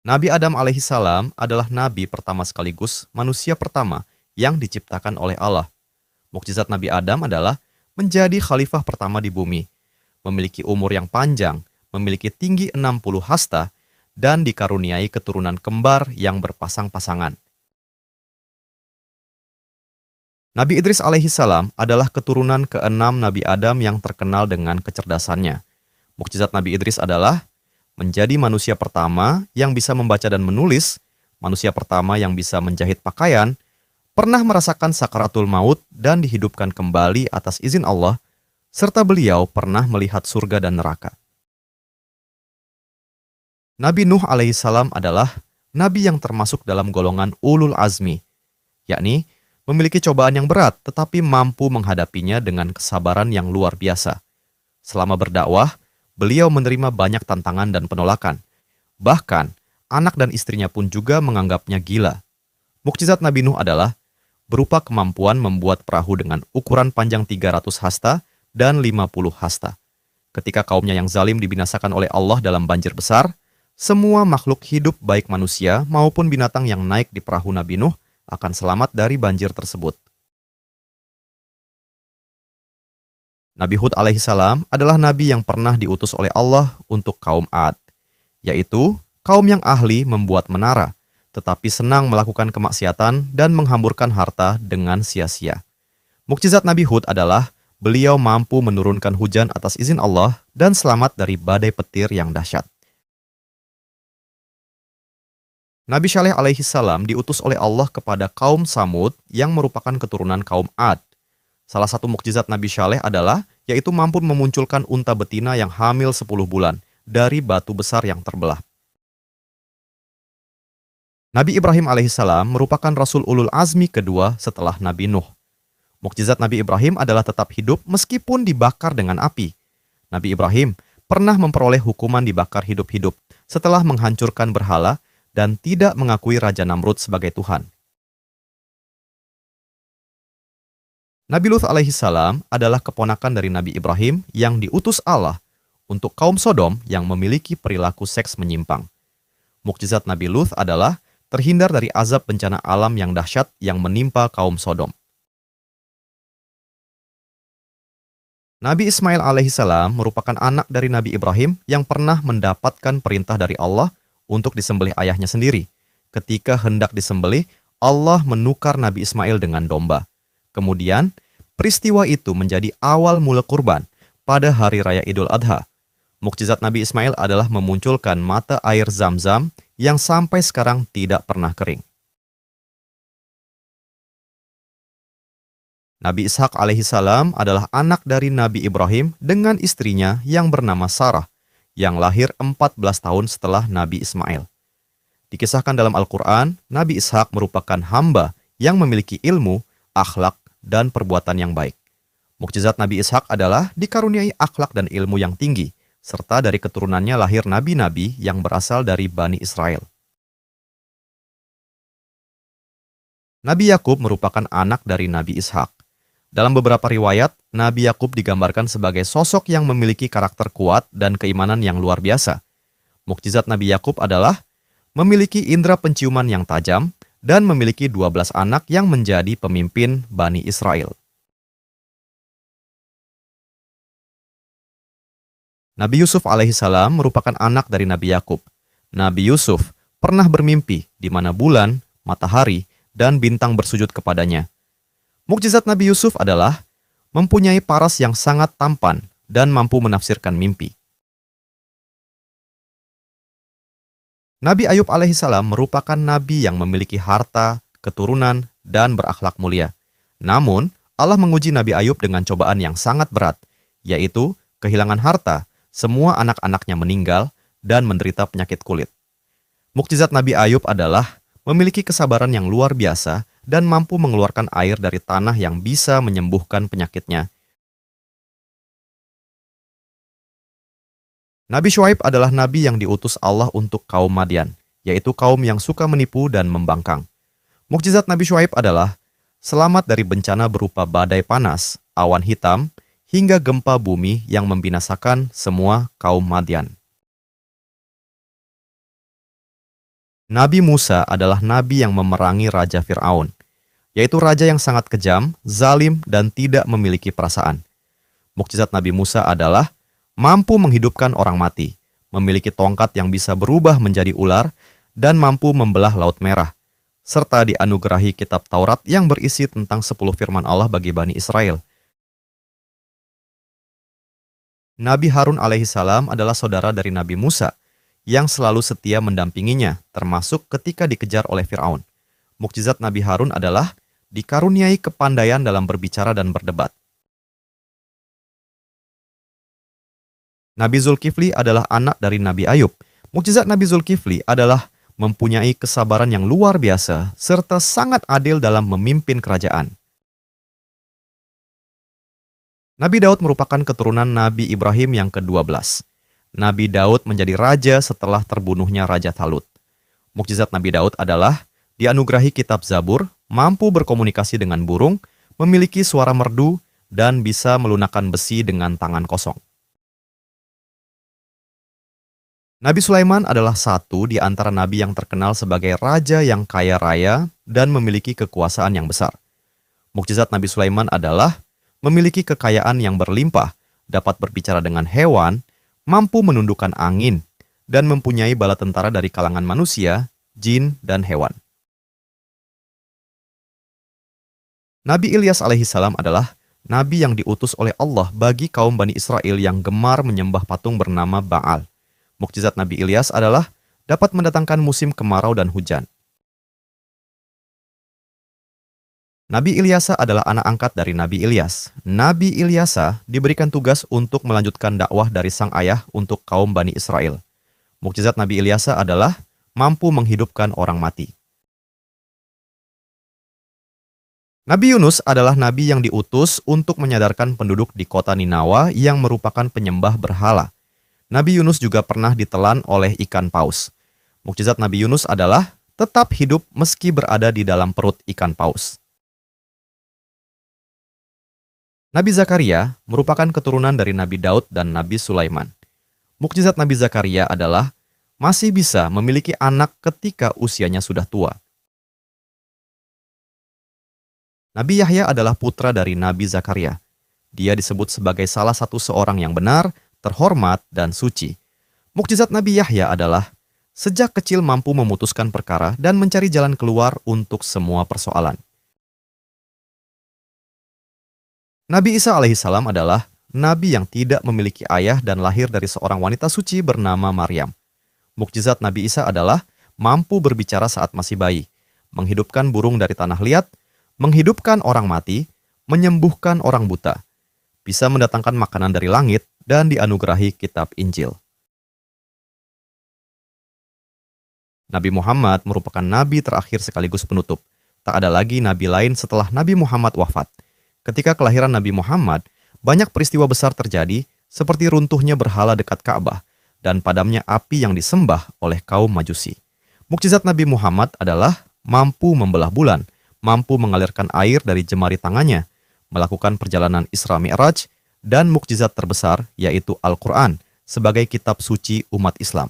Nabi Adam alaihissalam adalah nabi pertama sekaligus manusia pertama yang diciptakan oleh Allah. Mukjizat Nabi Adam adalah menjadi khalifah pertama di bumi, memiliki umur yang panjang, memiliki tinggi 60 hasta, dan dikaruniai keturunan kembar yang berpasang-pasangan. Nabi Idris alaihissalam adalah keturunan keenam Nabi Adam yang terkenal dengan kecerdasannya. Mukjizat Nabi Idris adalah menjadi manusia pertama yang bisa membaca dan menulis, manusia pertama yang bisa menjahit pakaian, pernah merasakan sakaratul maut dan dihidupkan kembali atas izin Allah, serta beliau pernah melihat surga dan neraka. Nabi Nuh alaihissalam adalah nabi yang termasuk dalam golongan ulul azmi, yakni memiliki cobaan yang berat tetapi mampu menghadapinya dengan kesabaran yang luar biasa. Selama berdakwah, beliau menerima banyak tantangan dan penolakan. Bahkan, anak dan istrinya pun juga menganggapnya gila. Mukjizat Nabi Nuh adalah berupa kemampuan membuat perahu dengan ukuran panjang 300 hasta dan 50 hasta. Ketika kaumnya yang zalim dibinasakan oleh Allah dalam banjir besar, semua makhluk hidup baik manusia maupun binatang yang naik di perahu Nabi Nuh akan selamat dari banjir tersebut. Nabi Hud alaihissalam adalah nabi yang pernah diutus oleh Allah untuk kaum Ad, yaitu kaum yang ahli membuat menara, tetapi senang melakukan kemaksiatan dan menghamburkan harta dengan sia-sia. Mukjizat Nabi Hud adalah beliau mampu menurunkan hujan atas izin Allah dan selamat dari badai petir yang dahsyat. Nabi Syaleh alaihissalam diutus oleh Allah kepada kaum Samud yang merupakan keturunan kaum Ad. Salah satu mukjizat Nabi Syaleh adalah yaitu mampu memunculkan unta betina yang hamil 10 bulan dari batu besar yang terbelah. Nabi Ibrahim alaihissalam merupakan Rasul Ulul Azmi kedua setelah Nabi Nuh. Mukjizat Nabi Ibrahim adalah tetap hidup meskipun dibakar dengan api. Nabi Ibrahim pernah memperoleh hukuman dibakar hidup-hidup setelah menghancurkan berhala dan tidak mengakui Raja Namrud sebagai Tuhan. Nabi Lut alaihissalam adalah keponakan dari Nabi Ibrahim yang diutus Allah untuk kaum Sodom yang memiliki perilaku seks menyimpang. Mukjizat Nabi Lut adalah terhindar dari azab bencana alam yang dahsyat yang menimpa kaum Sodom. Nabi Ismail alaihissalam merupakan anak dari Nabi Ibrahim yang pernah mendapatkan perintah dari Allah untuk disembelih ayahnya sendiri. Ketika hendak disembelih, Allah menukar Nabi Ismail dengan domba. Kemudian, peristiwa itu menjadi awal mula kurban pada hari raya Idul Adha. Mukjizat Nabi Ismail adalah memunculkan mata air Zam-Zam yang sampai sekarang tidak pernah kering. Nabi Ishak alaihissalam adalah anak dari Nabi Ibrahim dengan istrinya yang bernama Sarah, yang lahir 14 tahun setelah Nabi Ismail. Dikisahkan dalam Al-Quran, Nabi Ishak merupakan hamba yang memiliki ilmu, akhlak, dan perbuatan yang baik. Mukjizat Nabi Ishak adalah dikaruniai akhlak dan ilmu yang tinggi, serta dari keturunannya lahir nabi-nabi yang berasal dari Bani Israel. Nabi Yakub merupakan anak dari Nabi Ishak. Dalam beberapa riwayat, Nabi Yakub digambarkan sebagai sosok yang memiliki karakter kuat dan keimanan yang luar biasa. Mukjizat Nabi Yakub adalah memiliki indera penciuman yang tajam dan memiliki 12 anak yang menjadi pemimpin Bani Israel. Nabi Yusuf alaihissalam merupakan anak dari Nabi Yakub. Nabi Yusuf pernah bermimpi di mana bulan, matahari, dan bintang bersujud kepadanya. Mukjizat Nabi Yusuf adalah mempunyai paras yang sangat tampan dan mampu menafsirkan mimpi. Nabi Ayub alaihissalam merupakan nabi yang memiliki harta, keturunan, dan berakhlak mulia. Namun, Allah menguji Nabi Ayub dengan cobaan yang sangat berat, yaitu kehilangan harta, semua anak-anaknya meninggal, dan menderita penyakit kulit. Mukjizat Nabi Ayub adalah memiliki kesabaran yang luar biasa dan mampu mengeluarkan air dari tanah yang bisa menyembuhkan penyakitnya. Nabi Syuaib adalah nabi yang diutus Allah untuk kaum Madian, yaitu kaum yang suka menipu dan membangkang. Mukjizat Nabi Syuaib adalah selamat dari bencana berupa badai panas, awan hitam, hingga gempa bumi yang membinasakan semua kaum Madian. Nabi Musa adalah nabi yang memerangi Raja Fir'aun, yaitu raja yang sangat kejam, zalim, dan tidak memiliki perasaan. Mukjizat Nabi Musa adalah mampu menghidupkan orang mati, memiliki tongkat yang bisa berubah menjadi ular, dan mampu membelah Laut Merah, serta dianugerahi kitab Taurat yang berisi tentang 10 firman Allah bagi Bani Israel. Nabi Harun alaihissalam adalah saudara dari Nabi Musa, yang selalu setia mendampinginya, termasuk ketika dikejar oleh Fir'aun. Mukjizat Nabi Harun adalah dikaruniai kepandaian dalam berbicara dan berdebat. Nabi Zulkifli adalah anak dari Nabi Ayub. Mukjizat Nabi Zulkifli adalah mempunyai kesabaran yang luar biasa serta sangat adil dalam memimpin kerajaan. Nabi Daud merupakan keturunan Nabi Ibrahim yang ke-12. Nabi Daud menjadi raja setelah terbunuhnya Raja Talut. Mukjizat Nabi Daud adalah dianugerahi kitab Zabur, mampu berkomunikasi dengan burung, memiliki suara merdu, dan bisa melunakkan besi dengan tangan kosong. Nabi Sulaiman adalah satu di antara nabi yang terkenal sebagai raja yang kaya raya dan memiliki kekuasaan yang besar. Mukjizat Nabi Sulaiman adalah memiliki kekayaan yang berlimpah, dapat berbicara dengan hewan, mampu menundukkan angin, dan mempunyai bala tentara dari kalangan manusia, jin, dan hewan. Nabi Ilyas alaihissalam adalah nabi yang diutus oleh Allah bagi kaum Bani Israel yang gemar menyembah patung bernama Baal. Mukjizat Nabi Ilyas adalah dapat mendatangkan musim kemarau dan hujan. Nabi Ilyasa adalah anak angkat dari Nabi Ilyas. Nabi Ilyasa diberikan tugas untuk melanjutkan dakwah dari sang ayah untuk kaum Bani Israel. Mukjizat Nabi Ilyasa adalah mampu menghidupkan orang mati. Nabi Yunus adalah nabi yang diutus untuk menyadarkan penduduk di kota Ninawa yang merupakan penyembah berhala. Nabi Yunus juga pernah ditelan oleh ikan paus. Mukjizat Nabi Yunus adalah tetap hidup meski berada di dalam perut ikan paus. Nabi Zakaria merupakan keturunan dari Nabi Daud dan Nabi Sulaiman. Mukjizat Nabi Zakaria adalah masih bisa memiliki anak ketika usianya sudah tua. Nabi Yahya adalah putra dari Nabi Zakaria. Dia disebut sebagai salah satu seorang yang benar, terhormat, dan suci. Mukjizat Nabi Yahya adalah sejak kecil mampu memutuskan perkara dan mencari jalan keluar untuk semua persoalan. Nabi Isa alaihissalam adalah nabi yang tidak memiliki ayah dan lahir dari seorang wanita suci bernama Maryam. Mukjizat Nabi Isa adalah mampu berbicara saat masih bayi, menghidupkan burung dari tanah liat, menghidupkan orang mati, menyembuhkan orang buta, bisa mendatangkan makanan dari langit, dan dianugerahi kitab Injil. Nabi Muhammad merupakan nabi terakhir sekaligus penutup. Tak ada lagi nabi lain setelah Nabi Muhammad wafat. Ketika kelahiran Nabi Muhammad, banyak peristiwa besar terjadi seperti runtuhnya berhala dekat Ka'bah dan padamnya api yang disembah oleh kaum Majusi. Mukjizat Nabi Muhammad adalah mampu membelah bulan, mampu mengalirkan air dari jemari tangannya, melakukan perjalanan Isra Mi'raj, dan mukjizat terbesar yaitu Al-Quran sebagai kitab suci umat Islam.